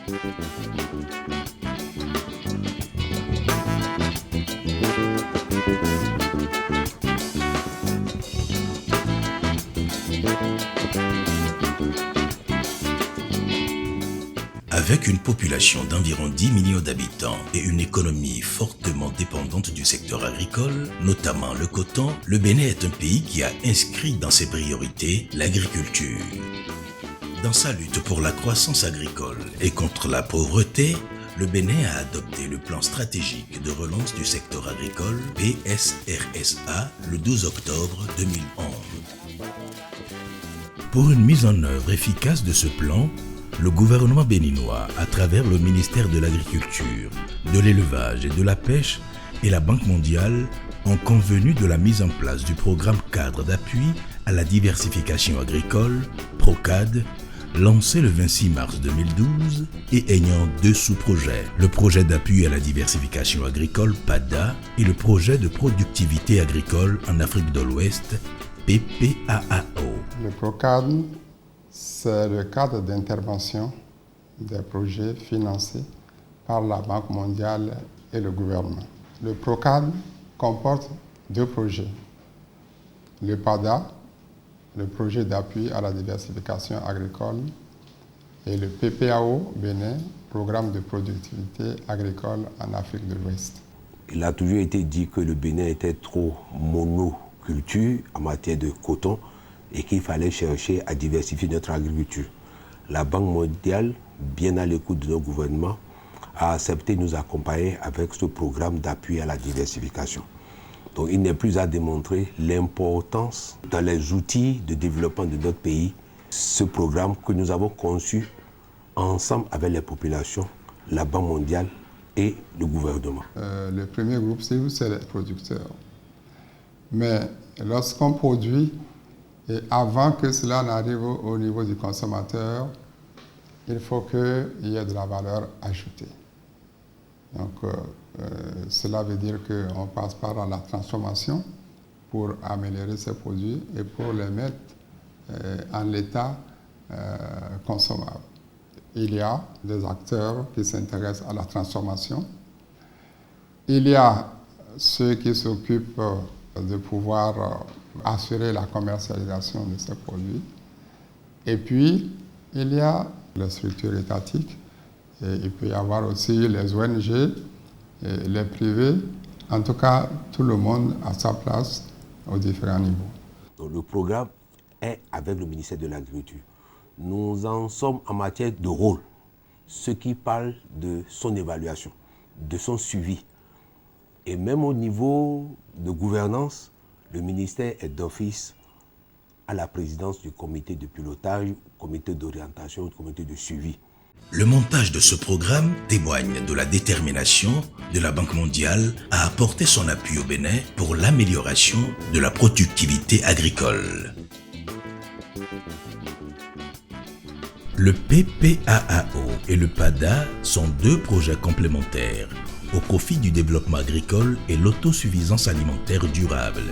Avec une population d'environ 10 millions d'habitants et une économie fortement dépendante du secteur agricole, notamment le coton, le Bénin est un pays qui a inscrit dans ses priorités l'agriculture. Dans sa lutte pour la croissance agricole et contre la pauvreté, le Bénin a adopté le plan stratégique de relance du secteur agricole PSRSA le 12 octobre 2011. Pour une mise en œuvre efficace de ce plan, le gouvernement béninois, à travers le ministère de l'Agriculture, de l'Élevage et de la Pêche et la Banque mondiale, ont convenu de la mise en place du programme cadre d'appui à la diversification agricole, PROCAD, lancé le 26 mars 2012 et ayant deux sous-projets, le projet d'appui à la diversification agricole, PADA, et le projet de productivité agricole en Afrique de l'Ouest, PPAAO. Le PROCAD, c'est le cadre d'intervention des projets financés par la Banque mondiale et le gouvernement. Le PROCAD comporte deux projets. Le PADA, le projet d'appui à la diversification agricole, et le PPAO Bénin, programme de productivité agricole en Afrique de l'Ouest. Il a toujours été dit que le Bénin était trop monoculture en matière de coton et qu'il fallait chercher à diversifier notre agriculture. La Banque mondiale, bien à l'écoute de nos gouvernements, a accepté de nous accompagner avec ce programme d'appui à la diversification. Donc il n'est plus à démontrer l'importance dans les outils de développement de notre pays, ce programme que nous avons conçu ensemble avec les populations, la Banque mondiale et le gouvernement. Le premier groupe, c'est les producteurs. Mais lorsqu'on produit, et avant que cela n'arrive au niveau du consommateur, il faut qu'il y ait de la valeur ajoutée. Donc, cela veut dire qu'on passe par la transformation pour améliorer ces produits et pour les mettre en l'état consommable. Il y a des acteurs qui s'intéressent à la transformation. Il y a ceux qui s'occupent de pouvoir assurer la commercialisation de ces produits. Et puis, il y a les structures étatiques, et il peut y avoir aussi les ONG, et les privés, en tout cas, tout le monde a sa place aux différents niveaux. Donc, le programme est avec le ministère de l'Agriculture. Nous en sommes en matière de rôle, ce qui parle de son évaluation, de son suivi. Et même au niveau de gouvernance, le ministère est d'office à la présidence du comité de pilotage, comité d'orientation, comité de suivi. Le montage de ce programme témoigne de la détermination de la Banque mondiale à apporter son appui au Bénin pour l'amélioration de la productivité agricole. Le PPAAO et le PADA sont deux projets complémentaires au profit du développement agricole et l'autosuffisance alimentaire durable.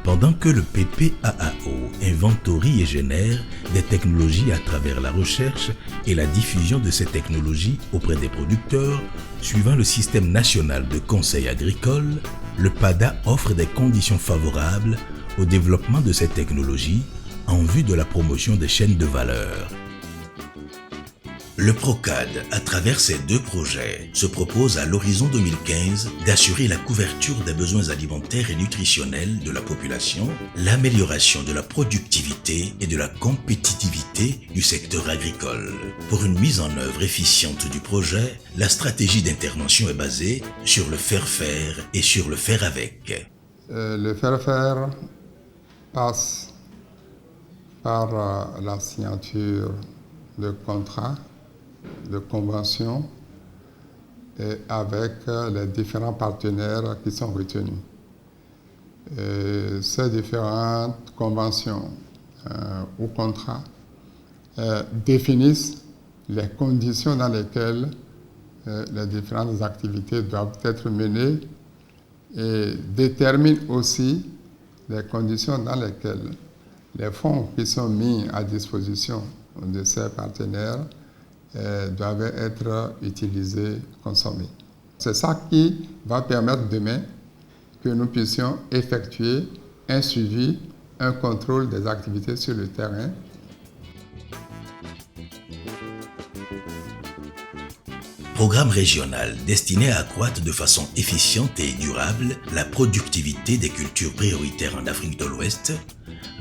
Pendant que le PPAAO inventorie et génère des technologies à travers la recherche et la diffusion de ces technologies auprès des producteurs, suivant le système national de conseil agricole, le PADA offre des conditions favorables au développement de ces technologies en vue de la promotion des chaînes de valeur. Le PROCAD, à travers ces deux projets, se propose à l'horizon 2015 d'assurer la couverture des besoins alimentaires et nutritionnels de la population, l'amélioration de la productivité et de la compétitivité du secteur agricole. Pour une mise en œuvre efficiente du projet, la stratégie d'intervention est basée sur le faire-faire et sur le faire avec. Le faire-faire passe par la signature de contrats, de conventions et avec les différents partenaires qui sont retenus. Et ces différentes conventions ou contrats définissent les conditions dans lesquelles les différentes activités doivent être menées et déterminent aussi les conditions dans lesquelles les fonds qui sont mis à disposition de ces partenaires doivent être utilisés, consommés. C'est ça qui va permettre demain que nous puissions effectuer un suivi, un contrôle des activités sur le terrain. Programme régional destiné à accroître de façon efficiente et durable la productivité des cultures prioritaires en Afrique de l'Ouest,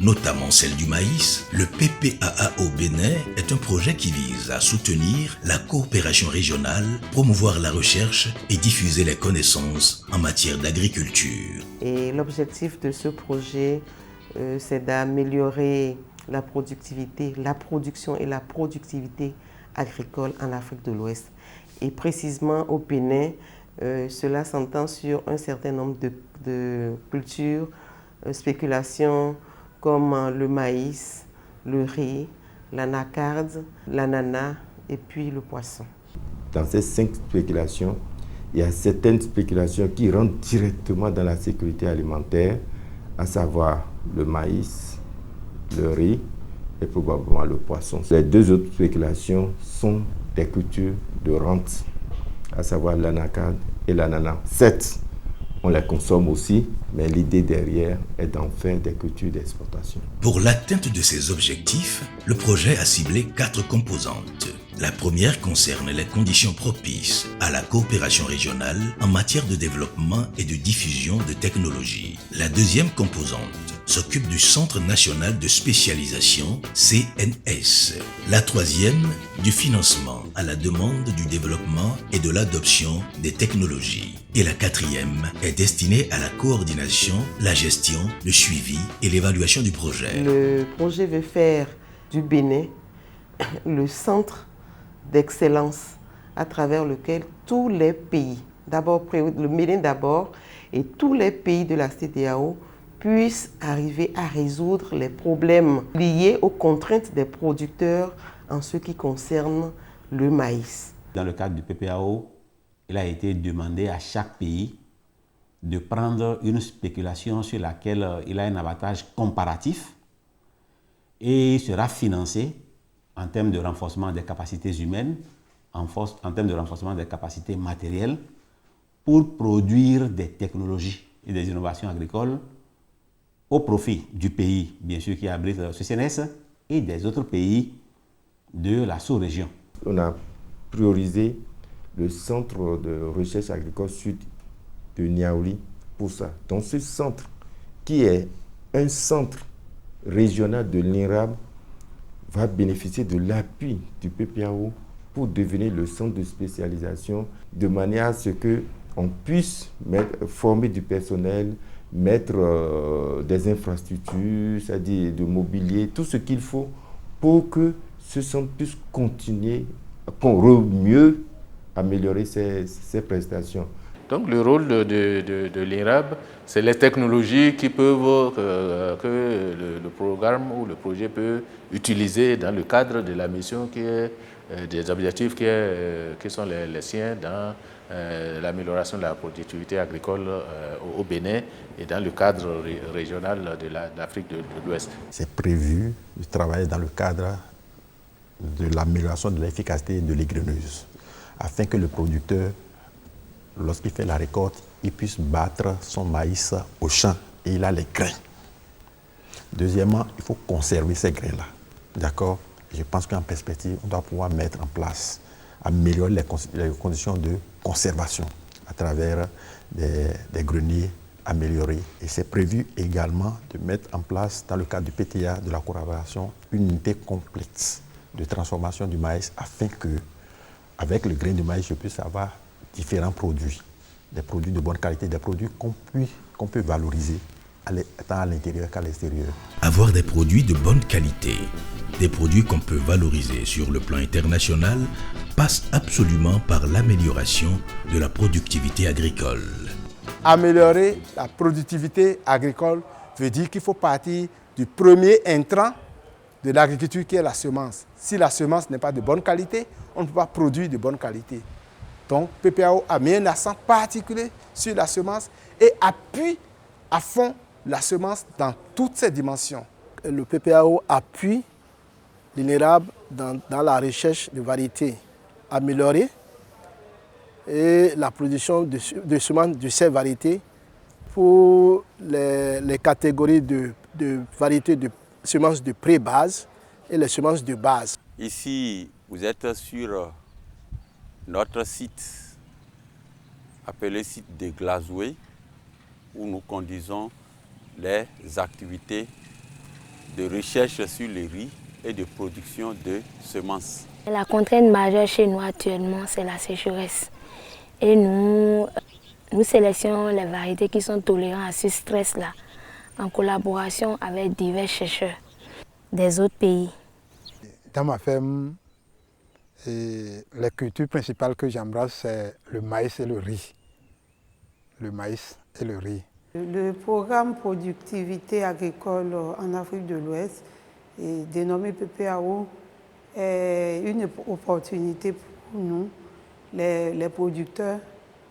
notamment celle du maïs, le PPAAO Bénin est un projet qui vise à soutenir la coopération régionale, promouvoir la recherche et diffuser les connaissances en matière d'agriculture. Et l'objectif de ce projet, c'est d'améliorer la productivité, la production et la productivité agricole en Afrique de l'Ouest. Et précisément au Bénin, cela s'entend sur un certain nombre de cultures, spéculations comme le maïs, le riz, l'anacarde, l'ananas et puis le poisson. Dans ces 5 spéculations, il y a certaines spéculations qui rentrent directement dans la sécurité alimentaire, à savoir le maïs, le riz et probablement le poisson. Les 2 autres spéculations sont des cultures de rente, à savoir l'anacarde et l'ananas. 7, on les consomme aussi, mais l'idée derrière est d'en faire des cultures d'exportation. Pour l'atteinte de ces objectifs, le projet a ciblé 4 composantes. La première concerne les conditions propices à la coopération régionale en matière de développement et de diffusion de technologies. La deuxième composante s'occupe du Centre national de spécialisation, CNS. La troisième, du financement à la demande du développement et de l'adoption des technologies. Et la quatrième est destinée à la coordination, la gestion, le suivi et l'évaluation du projet. Le projet veut faire du Bénin le centre d'excellence à travers lequel tous les pays, d'abord le Bénin d'abord, et tous les pays de la CEDEAO puissent arriver à résoudre les problèmes liés aux contraintes des producteurs en ce qui concerne le maïs. Dans le cadre du PPAO, il a été demandé à chaque pays de prendre une spéculation sur laquelle il a un avantage comparatif et il sera financé en termes de renforcement des capacités humaines, en termes de renforcement des capacités matérielles pour produire des technologies et des innovations agricoles au profit du pays, bien sûr, qui abrite ce CNS et des autres pays de la sous-région. On a priorisé le centre de recherche agricole sud de Niaouli pour ça. Donc ce centre, qui est un centre régional de l'INRAB, va bénéficier de l'appui du PPAO pour devenir le centre de spécialisation, de manière à ce qu'on puisse former du personnel, mettre des infrastructures, c'est-à-dire de mobilier, tout ce qu'il faut pour que ce centre puisse continuer, mieux améliorer ses prestations. Donc le rôle de l'INRAB, c'est les technologies qui peuvent, que le programme ou le projet peut utiliser dans le cadre de la mission qui est des objectifs qui sont les siens dans l'amélioration de la productivité agricole au Bénin et dans le cadre régional de l'Afrique de l'Ouest. C'est prévu de travailler dans le cadre de l'amélioration de l'efficacité de l'égreneuse, afin que le producteur, lorsqu'il fait la récolte, il puisse battre son maïs au champ et il a les grains. Deuxièmement, il faut conserver ces grains-là. D'accord? Je pense qu'en perspective, on doit pouvoir mettre en place, améliorer les conditions de conservation à travers des greniers améliorés. Et c'est prévu également de mettre en place, dans le cadre du PTA, de la collaboration, une unité complète de transformation du maïs afin que, avec le grain de maïs, je puisse avoir différents produits, des produits de bonne qualité, des produits qu'on peut valoriser tant à l'intérieur qu'à l'extérieur. Avoir des produits de bonne qualité, des produits qu'on peut valoriser sur le plan international, passe absolument par l'amélioration de la productivité agricole. Améliorer la productivité agricole veut dire qu'il faut partir du premier intrant de l'agriculture qui est la semence. Si la semence n'est pas de bonne qualité, on ne peut pas produire de bonne qualité. Donc, PPAO a mis un accent particulier sur la semence et appuie à fond la semence dans toutes ses dimensions. Le PPAO appuie l'INERAB dans la recherche de variétés améliorées et la production de semences de ces variétés pour les catégories de variétés de semences de pré-base et les semences de base. Ici, vous êtes sur notre site, appelé site de Glazoué, où nous conduisons les activités de recherche sur le riz et de production de semences. La contrainte majeure chez nous actuellement, c'est la sécheresse. Et nous sélectionnons les variétés qui sont tolérantes à ce stress-là, en collaboration avec divers chercheurs des autres pays. Dans ma ferme, les cultures principales que j'embrasse, c'est le maïs et le riz. Le maïs et le riz. Le programme Productivité agricole en Afrique de l'Ouest, dénommé PPAO, est une opportunité pour nous, les producteurs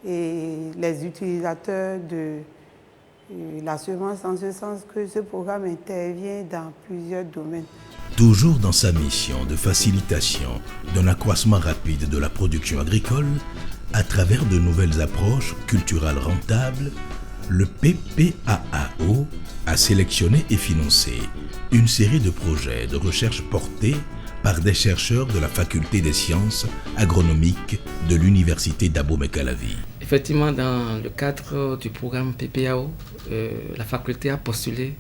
et les utilisateurs de la semence, en ce sens que ce programme intervient dans plusieurs domaines. Toujours dans sa mission de facilitation d'un accroissement rapide de la production agricole, à travers de nouvelles approches culturelles rentables, le PPAAO a sélectionné et financé une série de projets de recherche portés par des chercheurs de la Faculté des sciences agronomiques de l'Université d'Abomey-Calavi. Effectivement, dans le cadre du programme PPAO, la faculté a postulé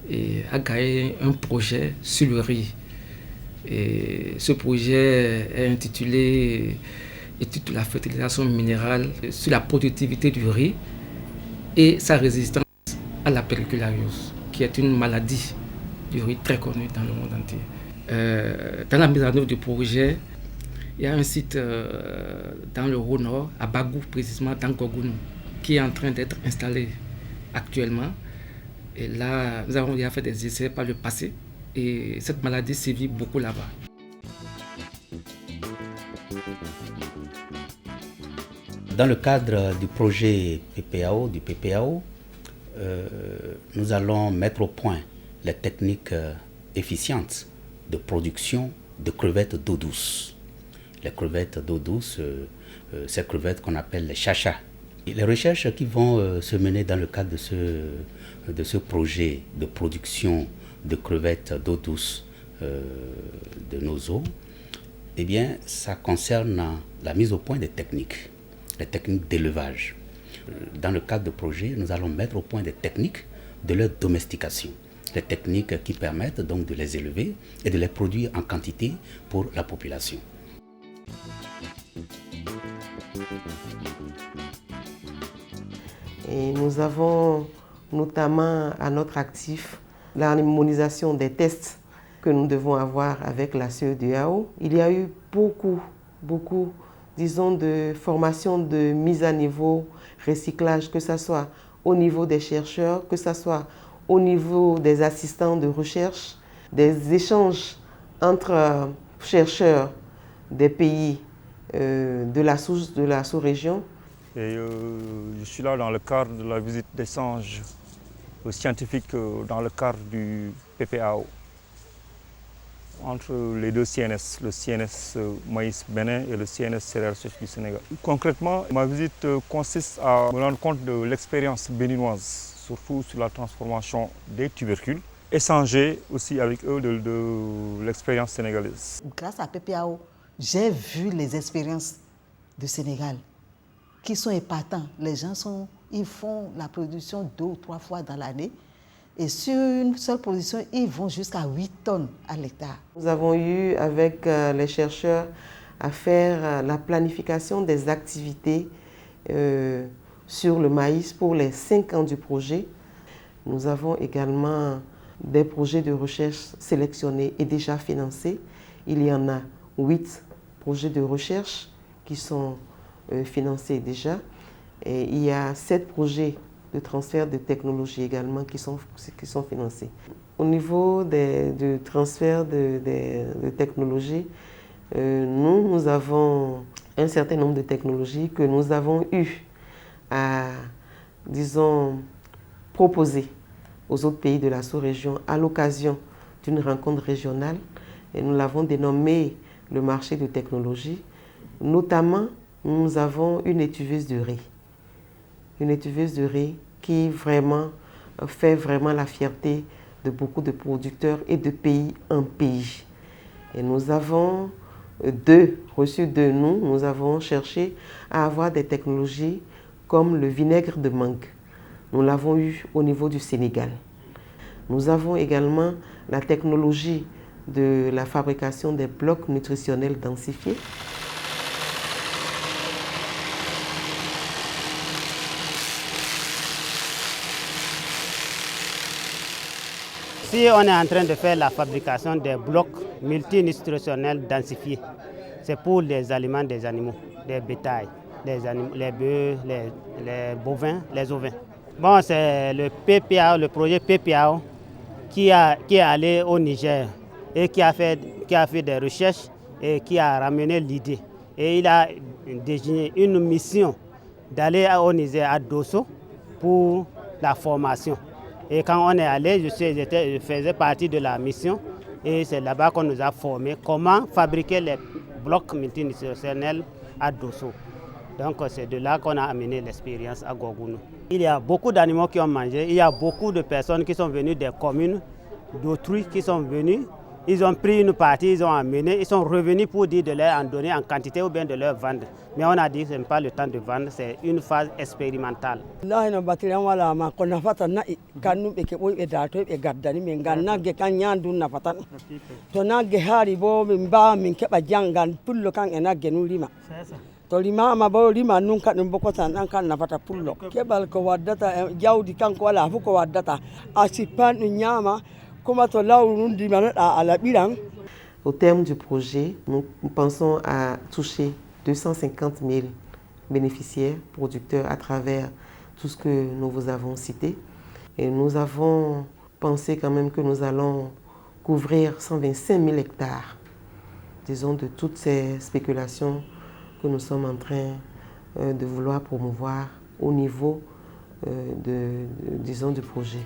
et a gagné un projet sur le riz. Et ce projet est intitulé « Étude de la fertilisation minérale sur la productivité du riz et sa résistance à la périculaриose », qui est une maladie du riz très connue dans le monde entier. Dans la mise en œuvre du projet, il y a un site dans le Haut-Nord, à Bagou, précisément dans Gogoun, qui est en train d'être installé actuellement. Et là, nous avons déjà fait des essais par le passé et cette maladie sévit beaucoup là-bas. Dans le cadre du projet PPAO, du PPAO, nous allons mettre au point les techniques efficientes de production de crevettes d'eau douce. Les crevettes d'eau douce, ces crevettes qu'on appelle les chachas. Et les recherches qui vont se mener dans le cadre de ce projet de production de crevettes d'eau douce de nos eaux, eh bien, ça concerne la mise au point des techniques, les techniques d'élevage. Dans le cadre du projet, nous allons mettre au point des techniques de leur domestication, les techniques qui permettent donc de les élever et de les produire en quantité pour la population. Et nous avons notamment à notre actif l'harmonisation des tests que nous devons avoir avec la CEDEAO. Il y a eu beaucoup, disons, de formation de mise à niveau, recyclage, que ce soit au niveau des chercheurs, que ce soit au niveau des assistants de recherche, des échanges entre chercheurs des pays de la sous-région. Et je suis là dans le cadre de la visite d'échange scientifique dans le cadre du PPAO entre les deux CNS, le CNS Maïs Bénin et le CNS Céréales Sèches du Sénégal. Concrètement, ma visite consiste à me rendre compte de l'expérience béninoise, surtout sur la transformation des tubercules, échanger aussi avec eux de l'expérience sénégalaise. Grâce à PPAO, j'ai vu les expériences du Sénégal qui sont épatants. Les gens ils font la production 2 ou 3 fois dans l'année. Et sur une seule production, ils vont jusqu'à 8 tonnes à l'hectare. Nous avons eu avec les chercheurs à faire la planification des activités sur le maïs pour les 5 ans du projet. Nous avons également des projets de recherche sélectionnés et déjà financés. Il y en a 8 projets de recherche qui sont financés déjà. Et il y a 7 projets de transfert de technologie également qui sont financés. Au niveau du transfert de technologie, nous avons un certain nombre de technologies que nous avons eu à, disons, proposer aux autres pays de la sous-région à l'occasion d'une rencontre régionale et nous l'avons dénommé le marché de technologie. Notamment, nous avons une étuveuse de riz. Une étuveuse de riz qui vraiment fait vraiment la fierté de beaucoup de producteurs et de pays en pays. Et nous avons reçu de nous avons cherché à avoir des technologies comme le vinaigre de mangue. Nous l'avons eu au niveau du Sénégal. Nous avons également la technologie de la fabrication des blocs nutritionnels densifiés. Si on est en train de faire la fabrication des blocs multinutritionnels densifiés, c'est pour les aliments des animaux, des bétails, les bœufs, les bovins, les ovins. Bon, c'est le PPAO, le projet PPAO qui est allé au Niger et qui a fait des recherches et qui a ramené l'idée. Et il a désigné une mission d'aller au Niger, à Dosso, pour la formation. Et quand on est allé, je faisais partie de la mission et c'est là-bas qu'on nous a formés comment fabriquer les blocs multinutritionnels à Dosso. Donc c'est de là qu'on a amené l'expérience à Gogounou. Il y a beaucoup d'animaux qui ont mangé, il y a beaucoup de personnes qui sont venues des communes, d'autrui qui sont venus. Ils ont pris une partie, ils ont amené, ils sont revenus pour dire de leur en donner en quantité ou bien de leur vendre. Mais on a dit que ce n'est pas le temps de vendre, c'est une phase expérimentale. Tolima mabao lima nunca numbokota nanka nafata pullo. Kebal ko wadata jaudi kanko wala fuko wadata asipan nyama kuma to laurundi manata ala bilang. Au terme du projet, nous pensons à toucher 250 000 bénéficiaires, producteurs à travers tout ce que nous vous avons cité. Et nous avons pensé quand même que nous allons couvrir 125 000 hectares, disons, de toutes ces spéculations que nous sommes en train de vouloir promouvoir au niveau disons, du projet.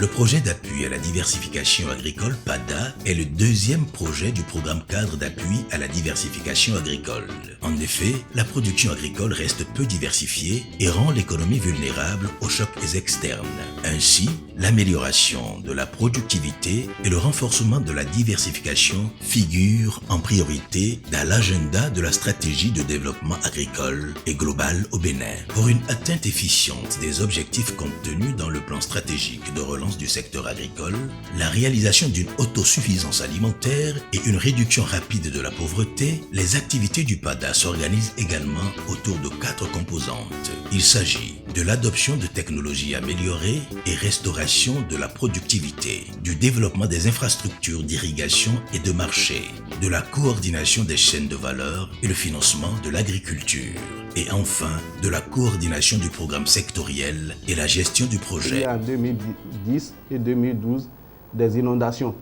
Le projet d'appui à la diversification agricole PADA est le deuxième projet du programme cadre d'appui à la diversification agricole. En effet, la production agricole reste peu diversifiée et rend l'économie vulnérable aux chocs externes. Ainsi, l'amélioration de la productivité et le renforcement de la diversification figurent en priorité dans l'agenda de la stratégie de développement agricole et global au Bénin. Pour une atteinte efficiente des objectifs contenus dans le plan stratégique de relance du secteur agricole, la réalisation d'une autosuffisance alimentaire et une réduction rapide de la pauvreté, les activités du PADA s'organisent également autour de 4 composantes. Il s'agit de l'adoption de technologies améliorées et restauration de la productivité, du développement des infrastructures d'irrigation et de marché, de la coordination des chaînes de valeur et le financement de l'agriculture, et enfin de la coordination du programme sectoriel et la gestion du projet. En 2010 et 2012, des inondations.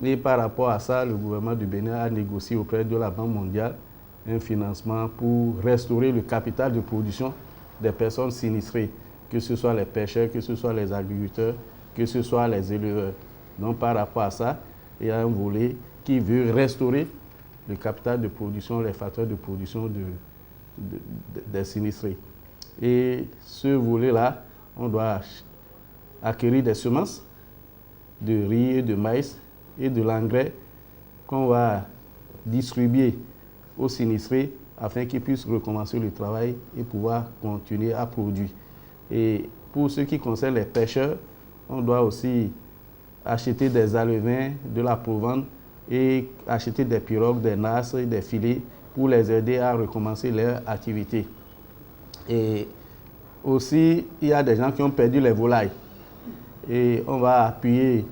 Et par rapport à ça, le gouvernement du Bénin a négocié auprès de la Banque mondiale un financement pour restaurer le capital de production des personnes sinistrées, que ce soit les pêcheurs, que ce soit les agriculteurs, que ce soit les éleveurs. Donc par rapport à ça, il y a un volet qui veut restaurer le capital de production, les facteurs de production des sinistrés. Et ce volet-là, on doit acquérir des semences de riz et de maïs et de l'engrais qu'on va distribuer aux sinistrés afin qu'ils puissent recommencer le travail et pouvoir continuer à produire. Et pour ce qui concerne les pêcheurs, on doit aussi acheter des alevins, de la provende et acheter des pirogues, des nasses et des filets pour les aider à recommencer leur activité. Et aussi, il y a des gens qui ont perdu les volailles. Et on va appuyer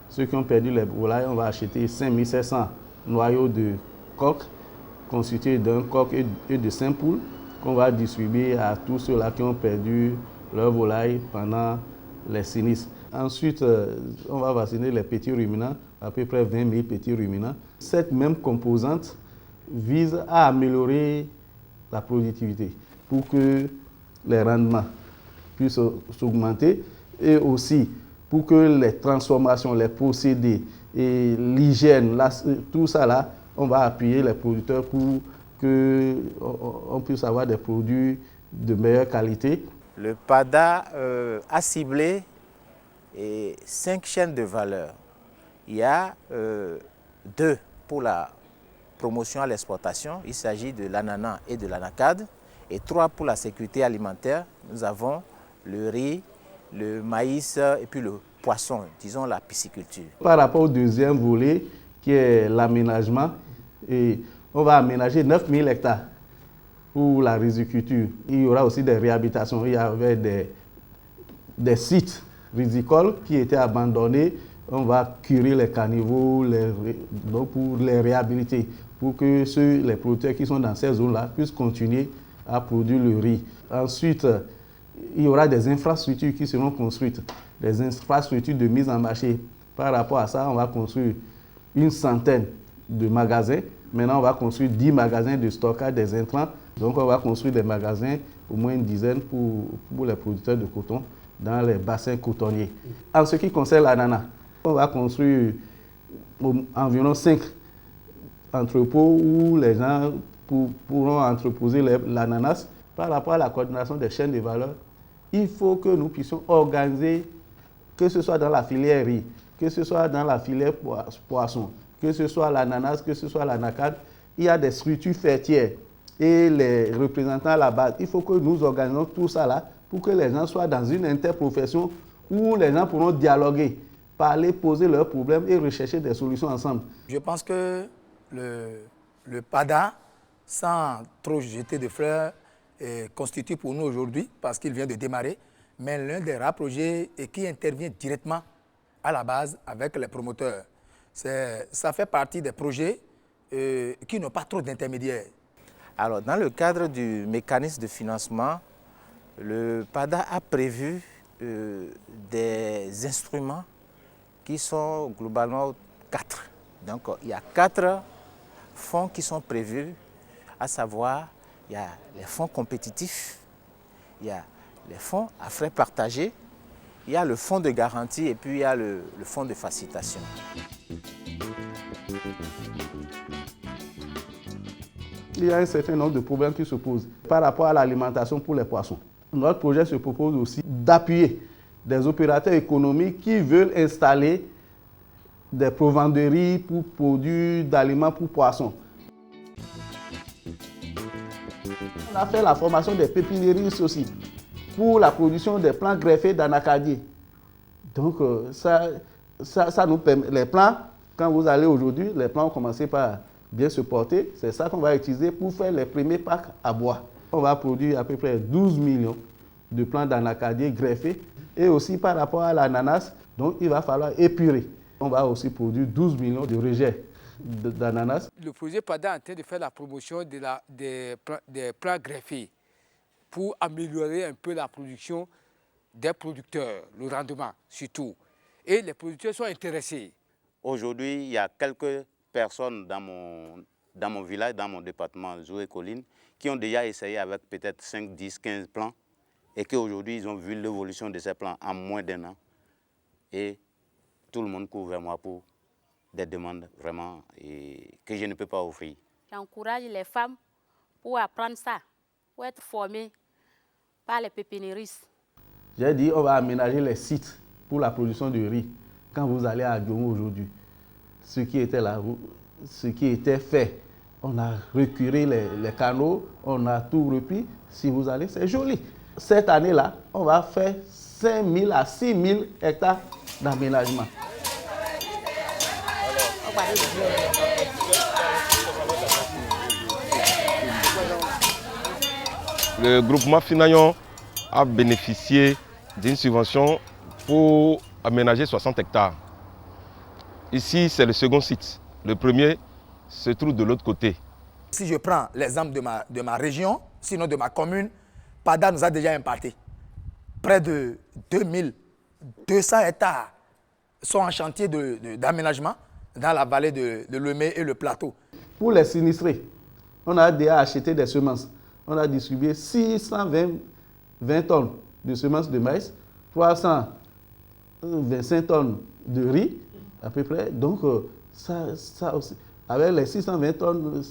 ceux qui ont perdu les volailles. On va acheter 5700 noyaux de coques constitués d'un coq et de 5 poules qu'on va distribuer à tous ceux-là qui ont perdu leurs volailles pendant les sinistres. Ensuite, on va vacciner les petits ruminants, à peu près 20 000 petits ruminants. Cette même composante vise à améliorer la productivité pour que les rendements puissent s'augmenter et aussi pour que les transformations, les procédés et l'hygiène, tout ça là, on va appuyer les producteurs pour qu'on puisse avoir des produits de meilleure qualité. Le PADA a ciblé 5 chaînes de valeur. Il y a 2 pour la promotion à l'exportation, il s'agit de l'ananas et de l'anacade, et 3 pour la sécurité alimentaire. Nous avons le riz, le maïs et puis le poisson, disons la pisciculture. Par rapport au deuxième volet, qui est l'aménagement, on va aménager 9000 hectares pour la riziculture. Il y aura aussi des réhabilitations. Il y avait des sites rizicoles qui étaient abandonnés. On va curer les caniveaux pour les réhabiliter, pour que les producteurs qui sont dans ces zones-là puissent continuer à produire le riz. Ensuite, il y aura des infrastructures qui seront construites, des infrastructures de mise en marché. Par rapport à ça, on va construire une centaine de magasins. Maintenant, on va construire 10 magasins de stockage des intrants. Donc, on va construire des magasins, au moins une dizaine pour les producteurs de coton dans les bassins cotonniers. En ce qui concerne l'ananas, on va construire environ 5 entrepôts où les gens pourront entreposer l'ananas. Par rapport à la coordination des chaînes de valeur, il faut que nous puissions organiser, que ce soit dans la filière riz, que ce soit dans la filière poisson, que ce soit l'ananas, que ce soit l'anacade, il y a des structures faîtières et les représentants à la base. Il faut que nous organisons tout ça là pour que les gens soient dans une interprofession où les gens pourront dialoguer, parler, poser leurs problèmes et rechercher des solutions ensemble. Je pense que le PADA, sans trop jeter de fleurs, constitue pour nous aujourd'hui, parce qu'il vient de démarrer, mais l'un des rares projets qui intervient directement à la base avec les promoteurs. Ça fait partie des projets qui n'ont pas trop d'intermédiaires. Alors, dans le cadre du mécanisme de financement, le PADA a prévu des instruments qui sont globalement 4. Donc, il y a 4 fonds qui sont prévus, à savoir, il y a les fonds compétitifs, il y a les fonds à frais partagés, il y a le fonds de garantie et puis il y a le fonds de facilitation. Il y a un certain nombre de problèmes qui se posent par rapport à l'alimentation pour les poissons. Notre projet se propose aussi d'appuyer des opérateurs économiques qui veulent installer des provenderies pour produits d'aliments pour poissons. On a fait la formation des pépiniéristes aussi pour la production des plants greffés d'anacadier. Donc ça nous permet, les plants, quand vous allez aujourd'hui, les plants ont commencé par bien se porter. C'est ça qu'on va utiliser pour faire les premiers packs à bois. On va produire à peu près 12 millions de plants d'anacadier greffés. Et aussi par rapport à l'ananas, donc il va falloir épurer. On va aussi produire 12 millions de rejets d'ananas. Le projet PADA est en train de faire la promotion des plants greffés pour améliorer un peu la production des producteurs, le rendement surtout. Et les producteurs sont intéressés. Aujourd'hui, il y a quelques personnes dans mon village, dans mon département, Zoué-Colline, qui ont déjà essayé avec peut-être 5, 10, 15 plants et qu'aujourd'hui, ils ont vu l'évolution de ces plants en moins d'1 an. Et tout le monde court vers moi pour des demandes vraiment que je ne peux pas offrir. J'encourage les femmes pour apprendre ça, pour être formées par les pépiniéristes. J'ai dit on va aménager les sites pour la production de riz. Quand vous allez à Agbomo aujourd'hui, ce qui était là, ce qui était fait, on a recuré les canaux, on a tout repris. Si vous allez, c'est joli. Cette année-là, on va faire 5 000 à 6 000 hectares d'aménagement. Le groupement Finayon a bénéficié d'une subvention pour aménager 60 hectares. Ici, c'est le second site. Le premier se trouve de l'autre côté. Si je prends l'exemple de ma région, sinon de ma commune, PADA nous a déjà imparti. Près de 2200 hectares sont en chantier d'aménagement dans la vallée de Lemay et le plateau. Pour les sinistrés, on a déjà acheté des semences. On a distribué 620 tonnes de semences de maïs, 300 25 tonnes de riz, à peu près. Donc, ça aussi, avec les 620 tonnes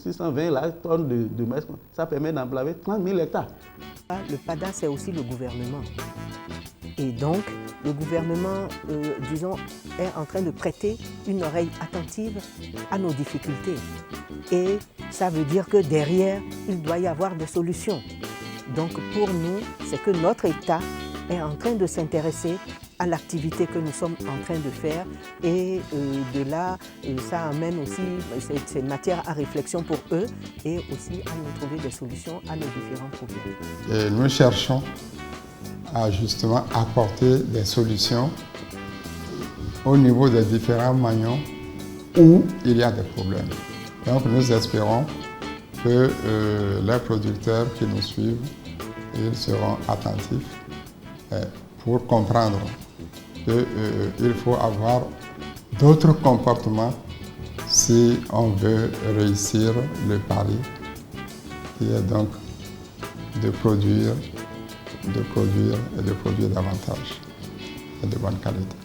de maïs, ça permet d'emblaver 30 000 hectares. Le PADA, c'est aussi le gouvernement. Et donc, le gouvernement, disons, est en train de prêter une oreille attentive à nos difficultés. Et ça veut dire que derrière, il doit y avoir des solutions. Donc, pour nous, c'est que notre État est en train de s'intéresser à l'activité que nous sommes en train de faire. Et de là, ça amène aussi, c'est une matière à réflexion pour eux et aussi à nous trouver des solutions à nos différents problèmes. Et nous cherchons à justement apporter des solutions au niveau des différents maillons où il y a des problèmes. Donc nous espérons que les producteurs qui nous suivent, ils seront attentifs pour comprendre qu'il faut avoir d'autres comportements si on veut réussir le pari qui est donc de produire et de produire davantage et de bonne qualité.